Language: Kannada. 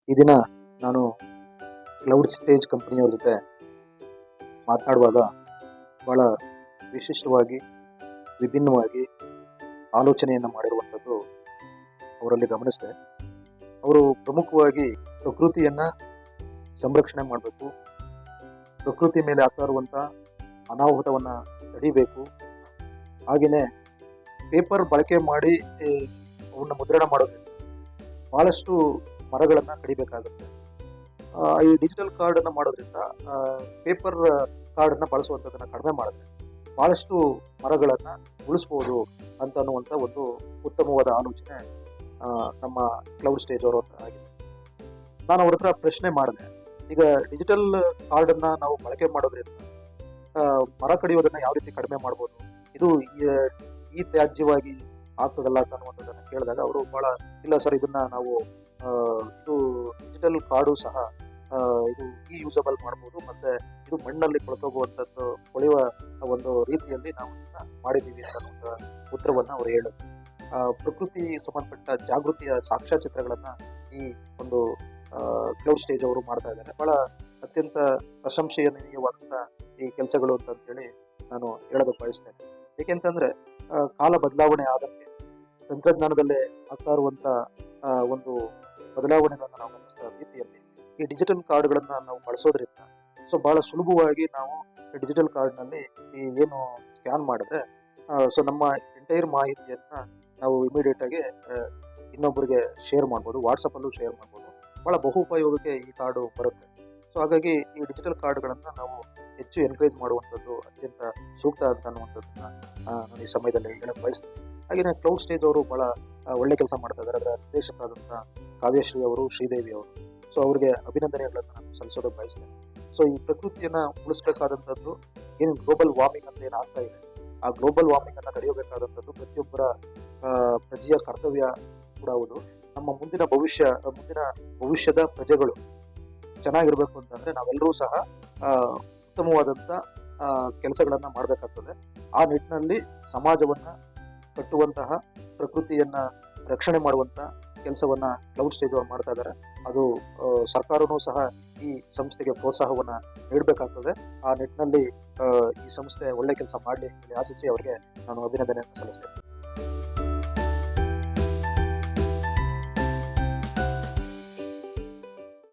ಈ ದಿನ ನಾನು ಕ್ಲೌಡ್ ಸ್ಟೇಜ್ ಕಂಪನಿಯವ್ರ ಜೊತೆ ಮಾತನಾಡುವಾಗ ಭಾಳ ವಿಶಿಷ್ಟವಾಗಿ ವಿಭಿನ್ನವಾಗಿ ಆಲೋಚನೆಯನ್ನು ಮಾಡಿರುವಂಥದ್ದು ಅವರಲ್ಲಿ ಗಮನಿಸಿದೆ. ಅವರು ಪ್ರಮುಖವಾಗಿ ಪ್ರಕೃತಿಯನ್ನು ಸಂರಕ್ಷಣೆ ಮಾಡಬೇಕು, ಪ್ರಕೃತಿ ಮೇಲೆ ಆಗ್ತಾ ಇರುವಂಥ ಅನಾಹುತವನ್ನು ತಡಿಬೇಕು, ಹಾಗೆಯೇ ಪೇಪರ್ ಬಳಕೆ ಮಾಡಿ ಅವನ್ನ ಮುದ್ರಣ ಮಾಡೋದ್ರಿಂದ ಭಾಳಷ್ಟು ಮರಗಳನ್ನು ಕಡಿಬೇಕಾಗುತ್ತೆ. ಈ ಡಿಜಿಟಲ್ ಕಾರ್ಡನ್ನು ಮಾಡೋದ್ರಿಂದ ಪೇಪರ್ ಕಾರ್ಡನ್ನು ಬಳಸುವಂಥದ್ದನ್ನು ಕಡಿಮೆ ಮಾಡಿದ್ರೆ ಭಾಳಷ್ಟು ಮರಗಳನ್ನು ಉಳಿಸ್ಬೋದು ಅಂತ ಅನ್ನುವಂಥ ಒಂದು ಉತ್ತಮವಾದ ಆಲೋಚನೆ ನಮ್ಮ ಕ್ಲೌಡ್ ಸ್ಟೇಜ್ ಅವರು ಆಗಿದೆ. ನಾನು ಅವ್ರ ಹತ್ರ ಪ್ರಶ್ನೆ ಮಾಡಿದೆ, ಈಗ ಡಿಜಿಟಲ್ ಕಾರ್ಡನ್ನು ನಾವು ಬಳಕೆ ಮಾಡೋದ್ರಿಂದ ಮರ ಕಡಿಯೋದನ್ನು ಯಾವ ರೀತಿ ಕಡಿಮೆ ಮಾಡ್ಬೋದು, ಇದು ಈ ತ್ಯಾಜ್ಯವಾಗಿ ಆಗ್ತದಲ್ಲ ಅಂತ ಅನ್ನುವಂಥದ್ದನ್ನು ಕೇಳಿದಾಗ ಅವರು ಭಾಳ ಇಲ್ಲ ಸರ್, ಇದನ್ನು ನಾವು ಇದು ಡಿಜಿಟಲ್ ಕಾರ್ಡು ಸಹ ಇದು ಯೂಸಬಲ್ ಮಾಡ್ಬೋದು, ಮತ್ತು ಇದು ಮಣ್ಣಲ್ಲಿ ಕೊಳ್ತೋಗುವಂಥದ್ದು ಕೊಳೆಯುವ ಒಂದು ರೀತಿಯಲ್ಲಿ ನಾವು ಮಾಡಿದ್ದೀವಿ ಅನ್ನೋ ಉತ್ತರವನ್ನು ಅವರು ಹೇಳಿದ್ರು. ಪ್ರಕೃತಿ ಸಂಬಂಧಪಟ್ಟ ಜಾಗೃತಿಯ ಸಾಕ್ಷ್ಯಚಿತ್ರಗಳನ್ನು ಈ ಒಂದು ಕ್ಲೌಡ್ ಸ್ಟೇಜ್ ಅವರು ಮಾಡ್ತಾ ಇದ್ದಾರೆ. ಭಾಳ ಅತ್ಯಂತ ಪ್ರಶಂಸನೀಯವಾದಂಥ ಈ ಕೆಲಸಗಳು ಅಂತಂತೇಳಿ ನಾನು ಹೇಳೋದಕ್ಕೆ ಬಯಸ್ತೇನೆ. ಏಕೆಂತಂದರೆ ಕಾಲ ಬದಲಾವಣೆ ಆದಂತೆ ತಂತ್ರಜ್ಞಾನದಲ್ಲೇ ಆಗ್ತಾ ಇರುವಂಥ ಒಂದು ಬದಲಾವಣೆಗಳನ್ನು ನಾವು ಗಮನಿಸ್ತಾ ರೀತಿಯಲ್ಲಿ ಈ ಡಿಜಿಟಲ್ ಕಾರ್ಡ್ಗಳನ್ನು ನಾವು ಬಳಸೋದ್ರಿಂದ ಭಾಳ ಸುಲಭವಾಗಿ ನಾವು ಡಿಜಿಟಲ್ ಕಾರ್ಡ್ನಲ್ಲಿ ಏನು ಸ್ಕ್ಯಾನ್ ಮಾಡಿದ್ರೆ ನಮ್ಮ ಎಂಟೈರ್ ಮಾಹಿತಿಯನ್ನು ನಾವು ಇಮಿಡಿಯೇಟಾಗಿ ಇನ್ನೊಬ್ಬರಿಗೆ ಶೇರ್ ಮಾಡ್ಬೋದು, ವಾಟ್ಸಪ್ಪಲ್ಲೂ ಶೇರ್ ಮಾಡ್ಬೋದು. ಭಾಳ ಬಹು ಉಪಯೋಗಕ್ಕೆ ಈ ಕಾರ್ಡು ಬರುತ್ತೆ. ಹಾಗಾಗಿ ಈ ಡಿಜಿಟಲ್ ಕಾರ್ಡ್ಗಳನ್ನು ನಾವು ಹೆಚ್ಚು ಎನ್ಕರೇಜ್ ಮಾಡುವಂಥದ್ದು ಅತ್ಯಂತ ಸೂಕ್ತ ಅಂತ ಅನ್ನುವಂಥದ್ದನ್ನು ನಾನು ಈ ಸಮಯದಲ್ಲಿ ಹೇಳಕ್ಕೆ ಬಯಸ್ತೀನಿ. ಹಾಗೆಯೇ ಕ್ಲೌಡ್ ಸ್ಟೇಜ್ ಅವರು ಭಾಳ ಒಳ್ಳೆ ಕೆಲಸ ಮಾಡ್ತಾ ಇದ್ದಾರೆ. ಅದರ ನಿರ್ದೇಶಕರಾದಂಥ ಕಾವ್ಯಶ್ರೀ ಅವರು, ಶ್ರೀದೇವಿ ಅವರು, ಅವರಿಗೆ ಅಭಿನಂದನೆಗಳನ್ನು ನಾನು ಸಲ್ಲಿಸೋದಕ್ಕೆ ಬಯಸ್ತೇನೆ. ಈ ಪ್ರಕೃತಿಯನ್ನು ಉಳಿಸಬೇಕಾದಂಥದ್ದು ಏನು ಗ್ಲೋಬಲ್ ವಾರ್ಮಿಂಗ್ ಅಂತ ಏನು ಆಗ್ತಾ ಇದೆ, ಆ ಗ್ಲೋಬಲ್ ವಾರ್ಮಿಂಗನ್ನು ತಡೆಯಬೇಕಾದಂಥದ್ದು ಪ್ರತಿಯೊಬ್ಬರ ಪ್ರಜೆಯ ಕರ್ತವ್ಯ ಕೂಡ ಹೌದು. ನಮ್ಮ ಮುಂದಿನ ಭವಿಷ್ಯದ ಪ್ರಜೆಗಳು ಚೆನ್ನಾಗಿರಬೇಕು ಅಂತಂದರೆ ನಾವೆಲ್ಲರೂ ಸಹ ಉತ್ತಮವಾದಂಥ ಕೆಲಸಗಳನ್ನು ಮಾಡಬೇಕಾಗ್ತದೆ. ಆ ನಿಟ್ಟಿನಲ್ಲಿ ಸಮಾಜವನ್ನು ಕಟ್ಟುವಂತಹ, ಪ್ರಕೃತಿಯನ್ನು ರಕ್ಷಣೆ ಮಾಡುವಂಥ ಕೆಲಸವನ್ನು ಕ್ಲೌಡ್ ಸ್ಟೇಜ್ ಅವರು ಮಾಡ್ತಾ ಇದ್ದಾರೆ. ಅದು ಸರ್ಕಾರವೂ ಸಹ ಈ ಸಂಸ್ಥೆಗೆ ಪ್ರೋತ್ಸಾಹವನ್ನು ನೀಡಬೇಕಾಗ್ತದೆ. ಆ ನಿಟ್ಟಿನಲ್ಲಿ ಈ ಸಂಸ್ಥೆ ಒಳ್ಳೆ ಕೆಲಸ ಮಾಡಲಿ ಆಶಿಸಿ ಅವರಿಗೆ ನಾನು ಅಭಿನಂದನೆಯನ್ನು ಸಲ್ಲಿಸ್ತೇನೆ.